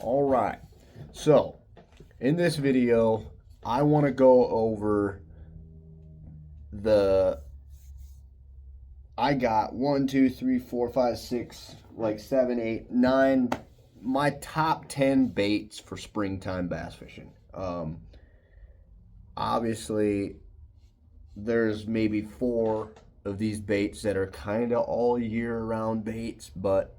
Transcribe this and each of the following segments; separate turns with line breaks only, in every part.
All right. So, in this video, I want to go over the. I got one, two, three, four, five, six, like seven, eight, nine. My top 10 baits for springtime bass fishing. Obviously, there's maybe four of these baits that are kind of all year round baits, but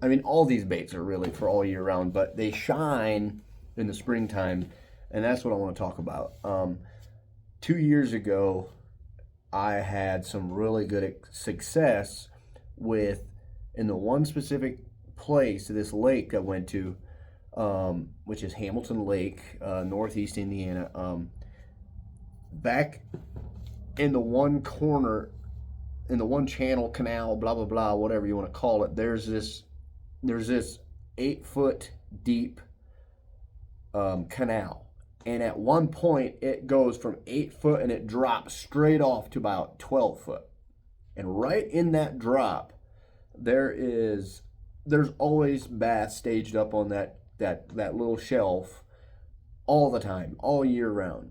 I mean, all these baits are really for all year round, but they shine in the springtime, and that's what I want to talk about. 2 years ago, I had some really good success with, in the one specific place, this lake I went to, which is Hamilton Lake, Northeast Indiana. Back in the one corner, in the one channel, canal, blah blah blah, whatever you want to call it, there's this 8 foot deep canal, and at one point it goes from 8 foot and it drops straight off to about 12 foot, and right in that drop there's always bass staged up on that little shelf all the time, all year round.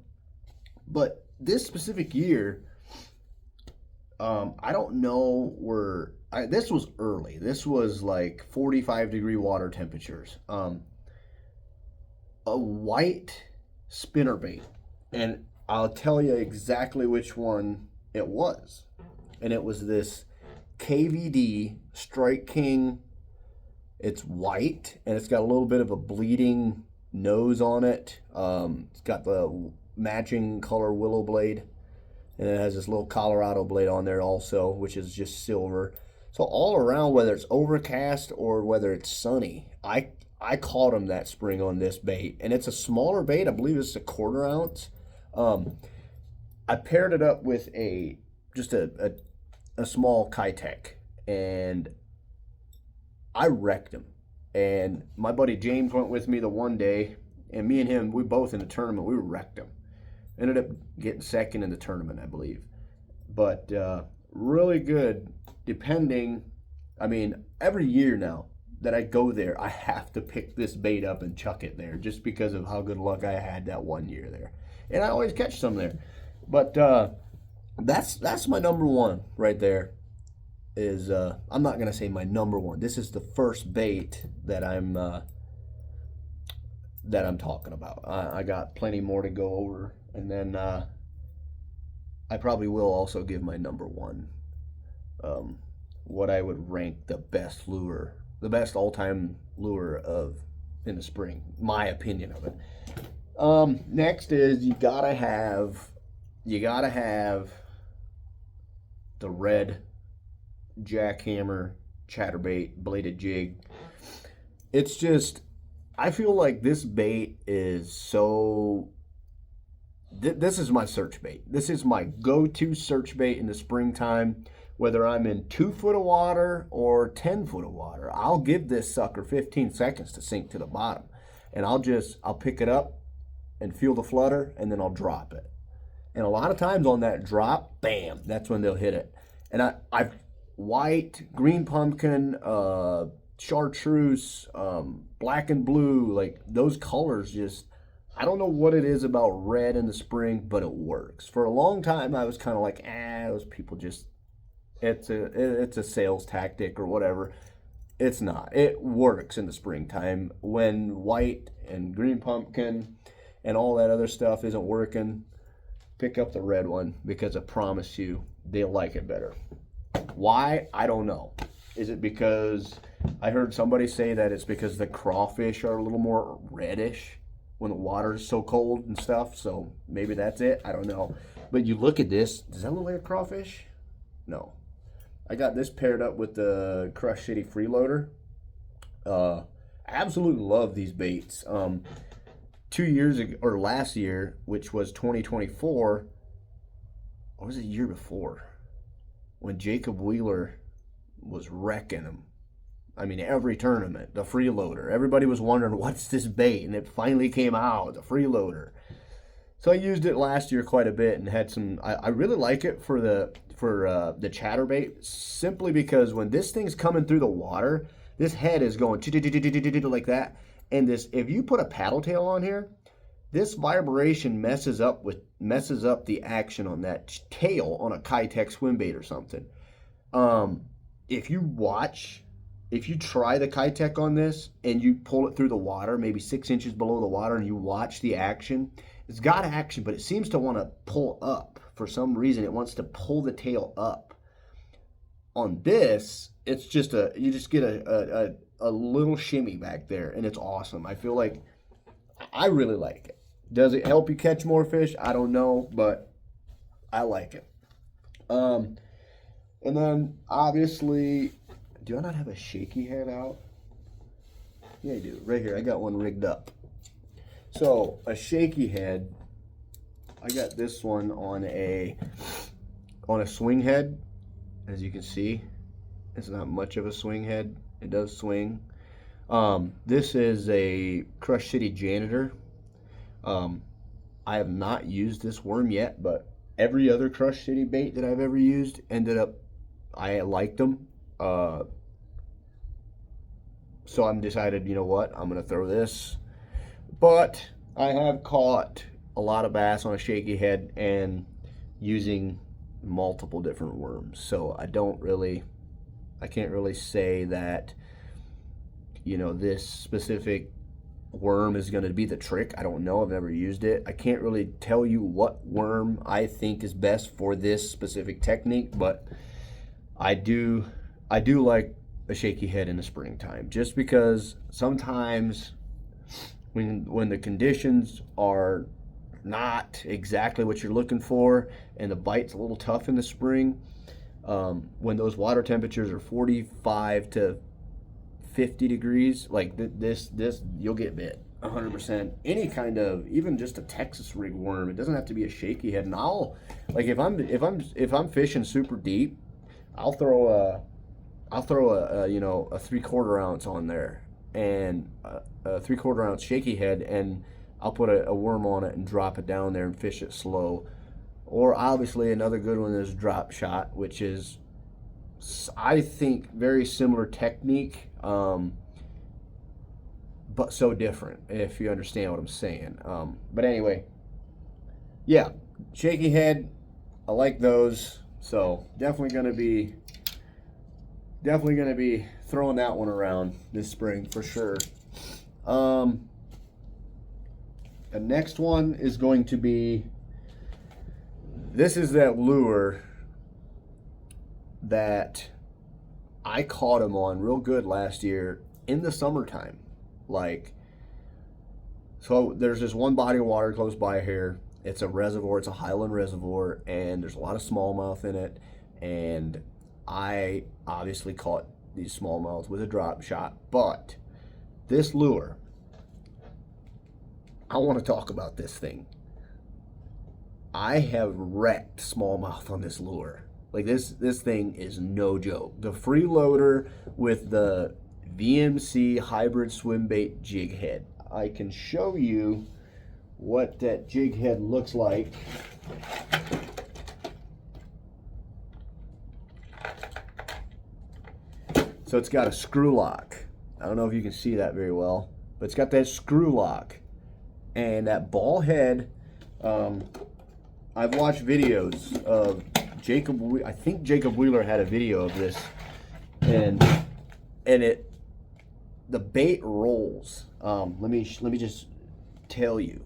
But this specific year, I don't know where. This was early. This was like 45-degree water temperatures. A white spinnerbait, and I'll tell you exactly which one it was. And it was this KVD Strike King. It's white, and it's got a little bit of a bleeding nose on it. It's got the matching color willow blade, and it has this little Colorado blade on there also, which is just silver. So all around, whether it's overcast or whether it's sunny, I caught him that spring on this bait, and it's a smaller bait. I believe it's a 1/4 ounce. I paired it up with just a small Kitech, and I wrecked him. And my buddy James went with me the one day, and me and him, we both in the tournament, we wrecked him. Ended up getting second in the tournament, I believe. But really good, depending. I mean, every year now that I go there, I have to pick this bait up and chuck it there, just because of how good luck I had that one year there. And I always catch some there. But that's my number one right there. Is I'm not gonna say my number one. This is the first bait that I'm talking about. I got plenty more to go over, and then I probably will also give my number one, what I would rank the best lure, the best all-time lure in the spring, my opinion of it. Next is you gotta have the red jackhammer chatterbait bladed jig. It's just, I feel like this bait is so. This is my search bait. This is my go-to search bait in the springtime. Whether I'm in 2 foot of water or 10 foot of water, I'll give this sucker 15 seconds to sink to the bottom, and I'll pick it up and feel the flutter, and then I'll drop it. And a lot of times on that drop, bam, that's when they'll hit it. And I've white, green pumpkin, chartreuse, black and blue, like those colors just, I don't know what it is about red in the spring, but it works. For a long time, I was kind of like, those people just, it's a sales tactic or whatever. It's not. It works in the springtime. When white and green pumpkin and all that other stuff isn't working, pick up the red one, because I promise you, they'll like it better. Why? I don't know. Is it because I heard somebody say that it's because the crawfish are a little more reddish when the water is so cold and stuff? So maybe that's it. I don't know. But you look at this. Does that look like a crawfish? No. I got this paired up with the Crush City Freeloader. I absolutely love these baits. 2 years ago, or last year, which was 2024, or was it the year before, when Jacob Wheeler was wrecking them. I mean, every tournament, the freeloader. Everybody was wondering, what's this bait? And it finally came out, the freeloader. So I used it last year quite a bit and had some. I really like it for the chatterbait, simply because when this thing's coming through the water, This head is going like that. And this, if you put a paddle tail on here, this vibration messes up the action on that tail on a Keitech swim bait or something. If you try the Keitech on this and you pull it through the water, maybe 6 inches below the water, and you watch the action, it's got action, but it seems to want to pull up. For some reason, it wants to pull the tail up. On this, it's just you just get a little shimmy back there, and it's awesome. I feel like I really like it. Does it help you catch more fish? I don't know, but I like it. And then obviously, do I not have a shaky head out? Yeah, I do. Right here, I got one rigged up. So a shaky head, I got this one on a swing head. As you can see, it's not much of a swing head. It does swing. This is a Crush City Janitor. I have not used this worm yet, but every other Crush City bait that I've ever used I liked them. So I'm decided, you know what, I'm going to throw this. But I have caught a lot of bass on a shaky head and using multiple different worms. So I can't really say that, you know, this specific worm is going to be the trick. I don't know. I've never used it. I can't really tell you what worm I think is best for this specific technique, but I do like a shaky head in the springtime, just because sometimes when the conditions are not exactly what you're looking for and the bite's a little tough in the spring, when those water temperatures are 45 to 50 degrees, like this you'll get bit 100%. Any kind of, even just a Texas rig worm, it doesn't have to be a shaky head. And I'll, like, if I'm fishing super deep, I'll throw a you know, a 3/4 ounce on there, and a 3/4 ounce shaky head, and I'll put a worm on it and drop it down there and fish it slow. Or obviously another good one is drop shot, which is, I think, very similar technique, but so different, if you understand what I'm saying. But anyway, yeah, shaky head, I like those. So definitely gonna be throwing that one around this spring for sure. The next one is going to be, this is that lure that I caught him on real good last year in the summertime. Like, so there's this one body of water close by here. It's a reservoir, it's a highland reservoir, and there's a lot of smallmouth in it. And I obviously caught these smallmouth with a drop shot, but this lure, I want to talk about this thing. I have wrecked smallmouth on this lure. Like, this thing is no joke. The freeloader with the VMC hybrid swim bait jig head. I can show you what that jig head looks like. So it's got a screw lock. I don't know if you can see that very well, but it's got that screw lock and that ball head. I've watched videos of I think Jacob Wheeler had a video of this, and the bait rolls. Let me just tell you,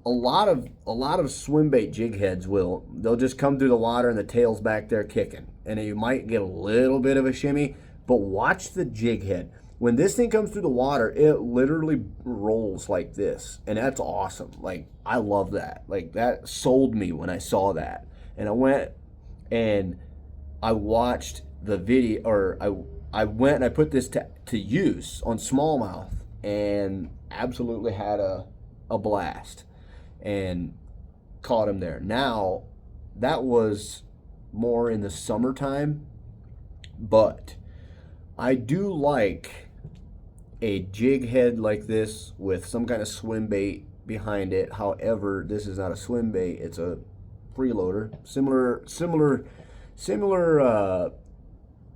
a lot of swim bait jig heads they'll just come through the water and the tail's back there kicking, and you might get a little bit of a shimmy, but watch the jig head. When this thing comes through the water, it literally rolls like this, and that's awesome. Like, I love that. Like, that sold me when I saw that. And I went and I watched the video, or I went and I put this to use on smallmouth, and absolutely had a blast and caught him there. Now, that was more in the summertime, but I do like a jig head like this with some kind of swim bait behind it. However, this is not a swim bait, it's a freeloader. Similar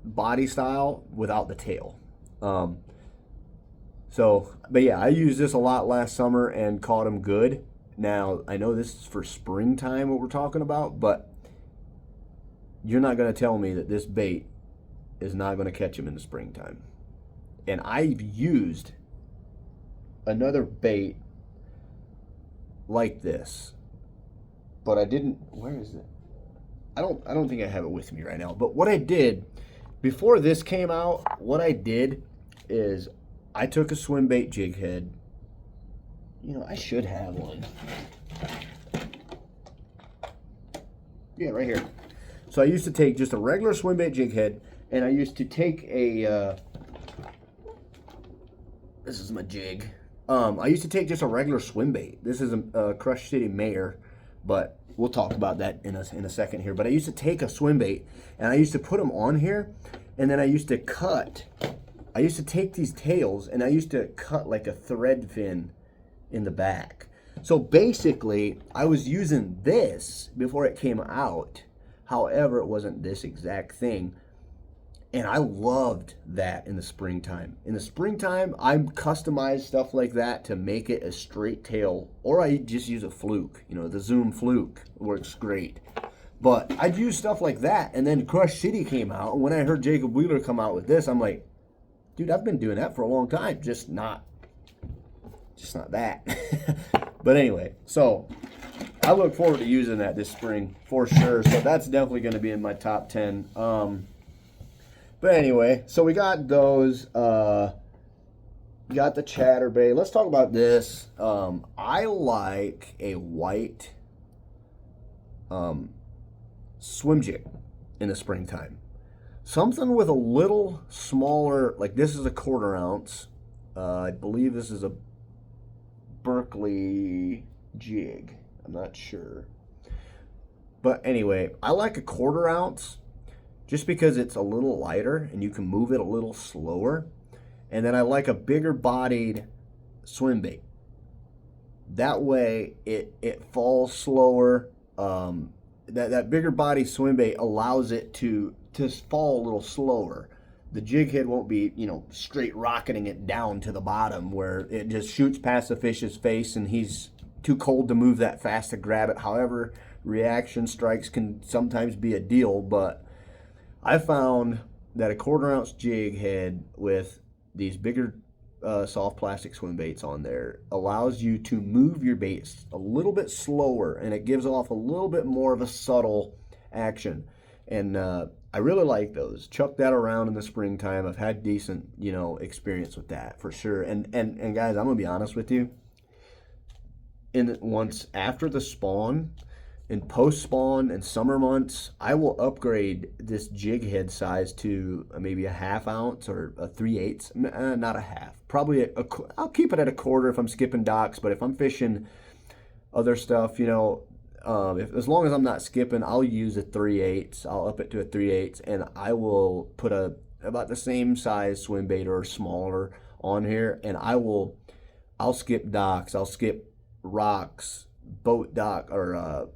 body style without the tail. But yeah, I used this a lot last summer and caught them good. Now, I know this is for springtime what we're talking about, but you're not going to tell me that this bait is not going to catch them in the springtime. And I've used another bait like this, but I didn't. Where is it? I don't think I have it with me right now. But what I did before this came out, what I did is I took a swim bait jig head. You know, I should have one. Yeah, right here. So I used to take just a regular swim bait jig head, and I used to take a. This is my jig. I used to take just a regular swim bait. This is a Crush City Mayor, but we'll talk about that in a second here. But I used to take a swim bait, and I used to put them on here, and then I used to cut. I used to take these tails, and I used to cut like a thread fin in the back. So basically, I was using this before it came out. However, it wasn't this exact thing. And I loved that in the springtime. In the springtime, I customize stuff like that to make it a straight tail, or I just use a fluke. You know, the Zoom fluke works great. But I'd use stuff like that, and then Crush City came out, and when I heard Jacob Wheeler come out with this, I'm like, dude, I've been doing that for a long time, just not that. But anyway, so I look forward to using that this spring for sure. So that's definitely going to be in my top 10. But anyway, so we got those. Got the chatterbait. Let's talk about this. I like a white swim jig in the springtime. Something with a little smaller, like this is a 1/4 ounce. I believe this is a Berkley jig. I'm not sure. But anyway, I like a 1/4 ounce just because it's a little lighter and you can move it a little slower. And then I like a bigger bodied swim bait. That way it falls slower. That bigger body swim bait allows it to fall a little slower. The jig head won't be, you know, straight rocketing it down to the bottom where it just shoots past the fish's face and he's too cold to move that fast to grab it. However, reaction strikes can sometimes be a deal, but I found that a 1/4 ounce jig head with these bigger soft plastic swim baits on there allows you to move your baits a little bit slower, and it gives off a little bit more of a subtle action. And I really like those. Chuck that around in the springtime. I've had decent, you know, experience with that for sure. And guys, I'm gonna be honest with you. Once after the spawn, in post spawn and summer months, I will upgrade this jig head size to maybe a 1/2 ounce or a 3/8, not a half. Probably I'll keep it at a 1/4 if I'm skipping docks, but if I'm fishing other stuff, you know, as long as I'm not skipping, I'll use a 3/8. I'll up it to a 3/8, and I will put about the same size swim bait or smaller on here, and I'll skip docks, I'll skip rocks, boat dock, or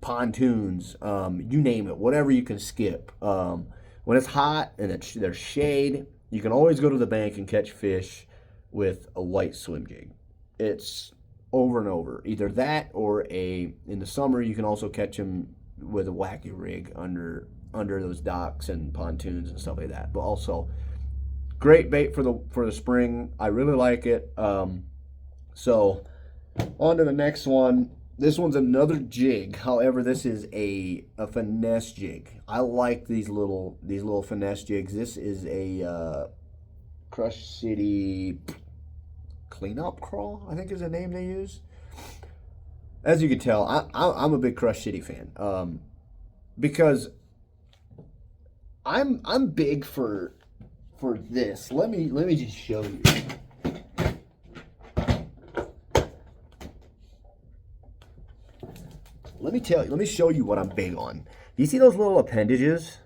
pontoons, you name it, whatever you can skip. When it's hot and there's shade, you can always go to the bank and catch fish with a white swim jig. It's over and over. Either that or in the summer, you can also catch them with a wacky rig under those docks and pontoons and stuff like that. But also, great bait for the spring. I really like it. So on to the next one. This one's another jig. However, this is a finesse jig. I like these little finesse jigs. This is a Crush City Cleanup Crawl, I think is the name they use. As you can tell, I'm a big Crush City fan, because I'm big for this. Let me just show you. Let me show you what I'm big on. You see those little appendages?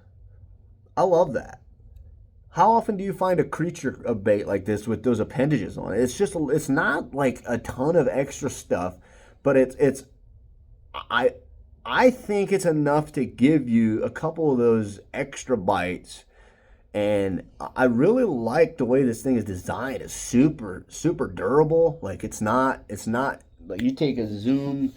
I love that. How often do you find a creature of bait like this with those appendages on it? It's not like a ton of extra stuff, but I think it's enough to give you a couple of those extra bites And I really like the way this thing is designed. It's super durable. Like it's not like you take a Zoom.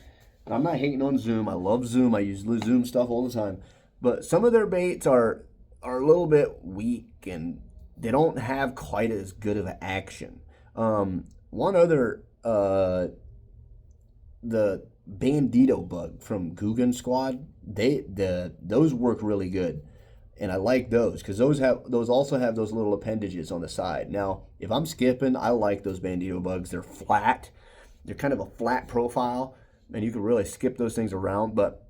I'm not hating on Zoom. I love Zoom. I use Zoom stuff all the time. But some of their baits are a little bit weak and they don't have quite as good of an action. One other the Bandito bug from Guggen Squad, those work really good, and I like those because those also have those little appendages on the side. Now, if I'm skipping, I like those Bandito bugs. They're flat, they're kind of a flat profile, and you can really skip those things around. But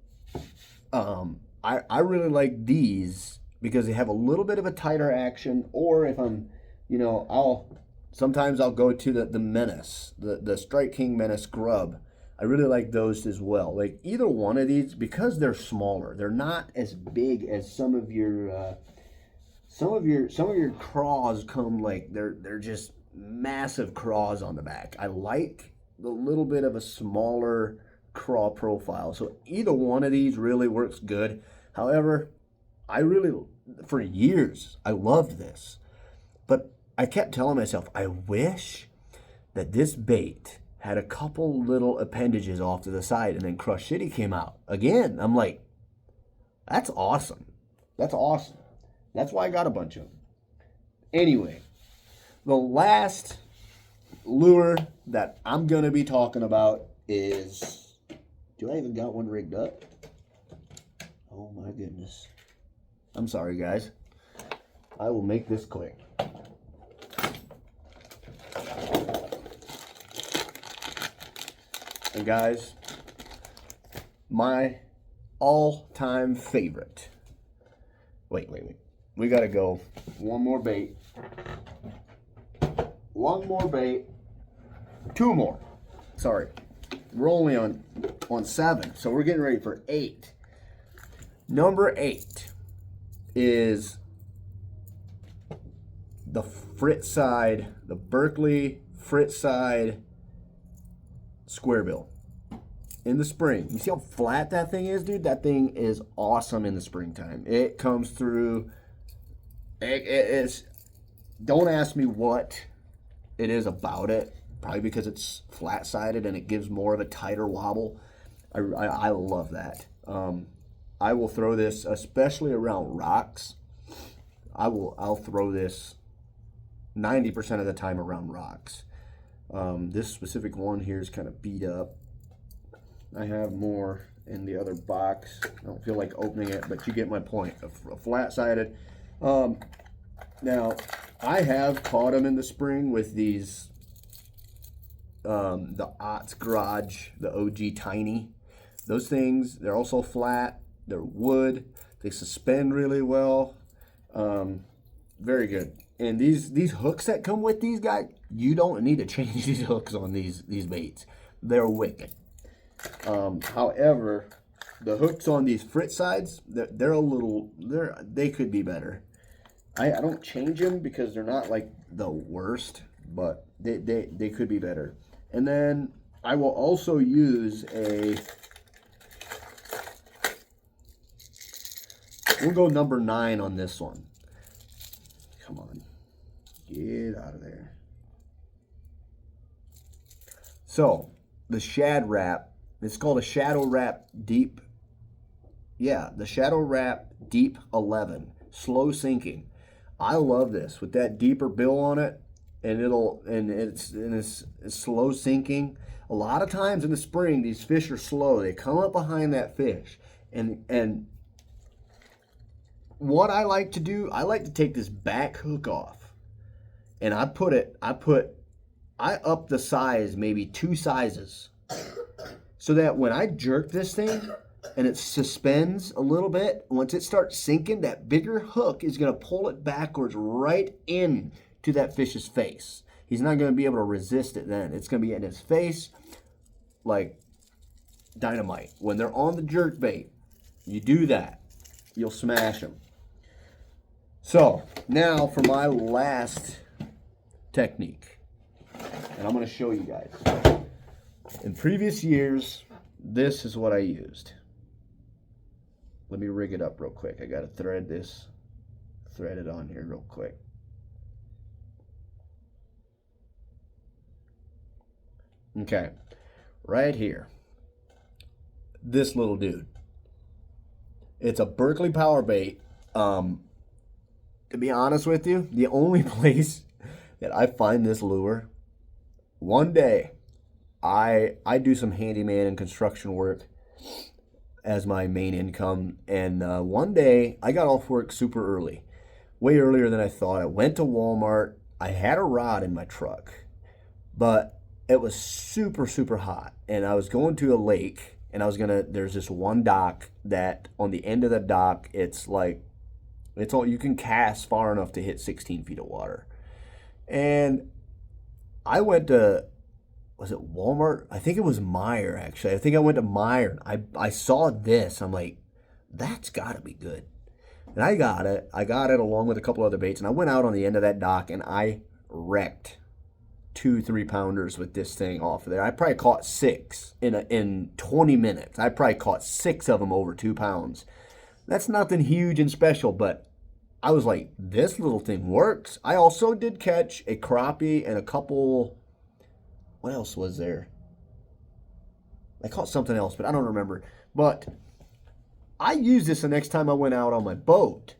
I really like these because they have a little bit of a tighter action. Or if I'm, sometimes I'll go to the Menace, the Strike King Menace Grub. I really like those as well. Like either one of these, because they're smaller, they're not as big as some of your craws come, like they're just massive craws on the back. I like the little bit of a smaller craw profile. So either one of these really works good. However, for years, I loved this. But I kept telling myself, I wish that this bait had a couple little appendages off to the side, and then Crush City came out. Again, I'm like, that's awesome. That's awesome. That's why I got a bunch of them. Anyway, the last lure that I'm going to be talking about is, do I even got one rigged up? Oh my goodness. I'm sorry, guys. I will make this quick. And guys, my all-time favorite. Wait. We got to go one more bait. One more bait. Two more. Sorry. We're only on 7, so we're getting ready for 8. Number 8 is the Frittside, the Berkley Frittside square bill in the spring. You see how flat that thing is, dude? That thing is awesome in the springtime. It comes through. It's, don't ask me what it is about it. Probably because it's flat-sided and it gives more of a tighter wobble. I love that. I will throw this, especially around rocks. I'll throw this 90% of the time around rocks. This specific one here is kind of beat up. I have more in the other box. I don't feel like opening it, but you get my point. A flat-sided. Now, I have caught them in the spring with these, the Otts Garage, the OG Tiny. Those things, they're also flat. They're wood. They suspend really well. Very good. And these hooks that come with these guys, you don't need to change these hooks on these baits. They're wicked. However, the hooks on these Frittsides, they could be better. I don't change them because they're not like the worst, but they could be better. And then I will also use we'll go number 9 on this one. Come on. Get out of there. So, the Shad Rap, it's called a Shadow Rap Deep. Yeah, the Shadow Rap Deep 11. Slow sinking. I love this with that deeper bill on it, and it's slow sinking. A lot of times in the spring, these fish are slow. They come up behind that fish, and what I like to do, I like to take this back hook off, and I up the size maybe 2 sizes, so that when I jerk this thing and it suspends a little bit, once it starts sinking, that bigger hook is going to pull it backwards right in to that fish's face. He's not going to be able to resist it then. It's going to be in his face like dynamite. When they're on the jerk bait, you do that, you'll smash them. So now for my last technique, and I'm going to show you guys. In previous years, this is what I used. Let me rig it up real quick. I got to thread this thread it on here real quick. Okay, right here. This little dude. It's a Berkley power bait. To be honest with you, the only place that I find this lure, one day, I do some handyman and construction work as my main income, and one day I got off work super early, way earlier than I thought. I went to Walmart. I had a rod in my truck, but it was super, super hot, and I was going to a lake, and there's this one dock that on the end of the dock, it's all you can cast far enough to hit 16 feet of water. And I went to, was it Walmart? I think it was Meijer, actually. I think I went to Meijer. I saw this. I'm like, that's got to be good. And I got it. I got it along with a couple other baits. And I went out on the end of that dock, and I wrecked 2 3-pounders with this thing off of there. I probably caught 6 in 20 minutes. I probably caught 6 of them over 2 pounds. That's nothing huge and special, but I was like, this little thing works. I also did catch a crappie and a couple, what else was there? I caught something else, but I don't remember. But I used this the next time I went out on my boat.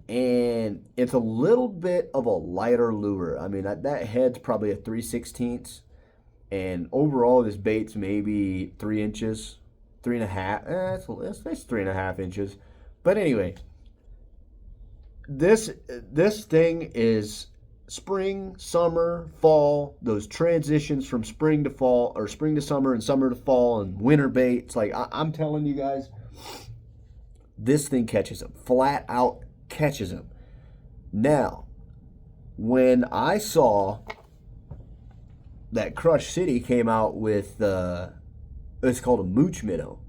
And it's a little bit of a lighter lure. I mean, that head's probably a 3/16. And overall, this bait's maybe 3 inches, 3.5. It's 3.5 inches. But anyway, this thing is spring, summer, fall, those transitions from spring to fall, or spring to summer and summer to fall, and winter baits. Like, I'm telling you guys, this thing catches them. Flat out catches them. Now, when I saw that Crush City came out with, it's called a mooch minnow,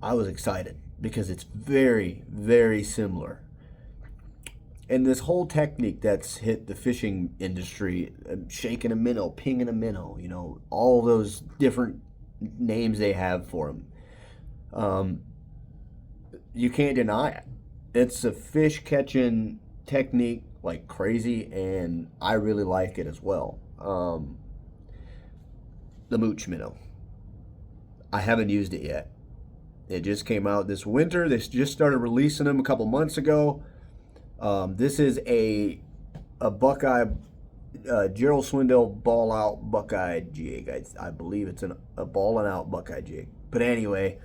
I was excited because it's very, very similar. And this whole technique that's hit the fishing industry, shaking a minnow, pinging a minnow, all those different names they have for them, you can't deny it. It's a fish catching technique like crazy, and I really like it as well. The mooch minnow. I haven't used it yet. It just came out this winter. They just started releasing them a couple months ago. This is a Buckeye, Gerald Swindell ball out Buckeye jig. I believe it's a ball and out Buckeye jig. But anyway,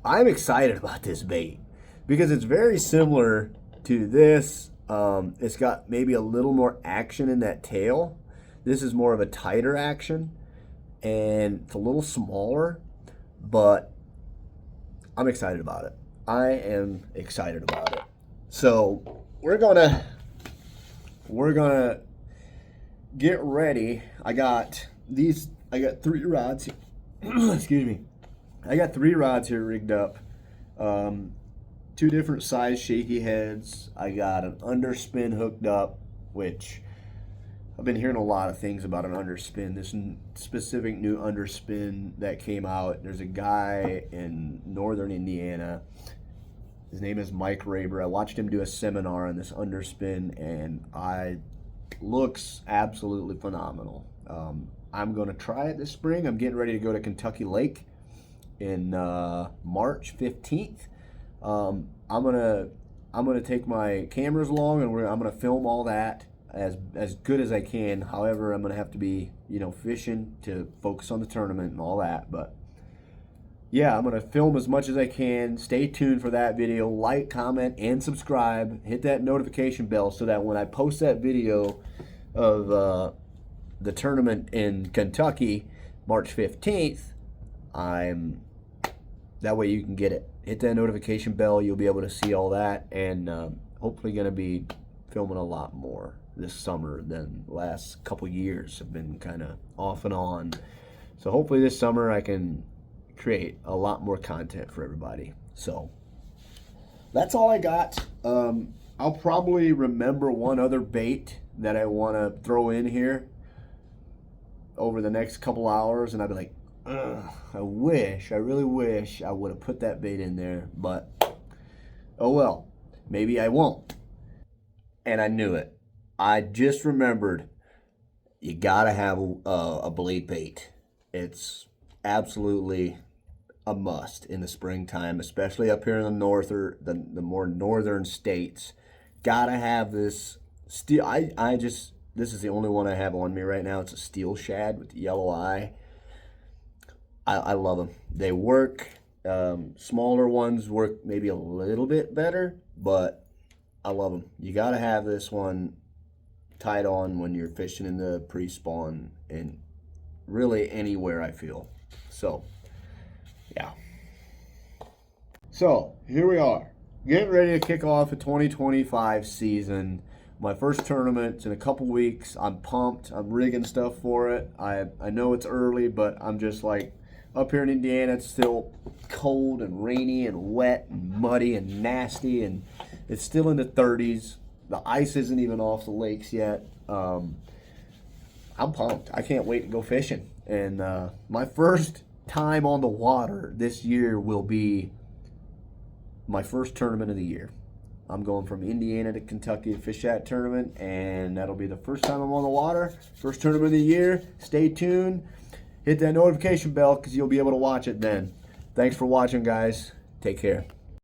I'm excited about this bait because it's very similar to this. It's got maybe a little more action in that tail. This is more of a tighter action, and it's a little smaller, but I'm excited about it. I am excited about it. So we're gonna get ready. I got 3 rods here. Excuse me. I got 3 rods here rigged up. 2 different size shaky heads. I got an underspin hooked up, which I've been hearing a lot of things about an underspin. This specific new underspin that came out. There's a guy in northern Indiana. His name is Mike Raber. I watched him do a seminar on this underspin, and looks absolutely phenomenal. I'm going to try it this spring. I'm getting ready to go to Kentucky Lake in March 15th. I'm gonna take my cameras along, and I'm gonna film all that as good as I can. However, I'm gonna have to be fishing to focus on the tournament and all that. But yeah, I'm gonna film as much as I can. Stay tuned for that video. Like, comment, and subscribe. Hit that notification bell so that when I post that video of the tournament in Kentucky, March 15th, that way you can get it. Hit that notification bell. You'll be able to see all that, and hopefully going to be filming a lot more this summer than the last couple years. Have been kind of off and on. So hopefully this summer I can create a lot more content for everybody. So that's all I got. I'll probably remember one other bait that I want to throw in here over the next couple hours, and I'll be like, I really wish I would have put that bait in there, but oh well, maybe I won't. and I knew it. I just remembered you gotta have a blade bait. It's absolutely a must in the springtime, especially up here in the north or the more northern states. Gotta have this steel. I just this is the only one I have on me right now. It's a steel shad with the yellow eye. I love them. They work. Smaller ones work maybe a little bit better, but I love them. You gotta have this one tied on when you're fishing in the pre-spawn and really anywhere, I feel. So yeah. So here we are, getting ready to kick off a 2025 season. My first tournament's in a couple weeks. I'm pumped. I'm rigging stuff for it. I know it's early, but I'm just like, up here in Indiana, it's still cold and rainy and wet and muddy and nasty, and it's still in the 30s. The ice isn't even off the lakes yet. I'm pumped. I can't wait to go fishing. And my first time on the water this year will be my first tournament of the year. I'm going from Indiana to Kentucky to fish that tournament, and that'll be the first time I'm on the water. First tournament of the year. Stay tuned. Hit that notification bell because you'll be able to watch it then. Thanks for watching, guys. Take care.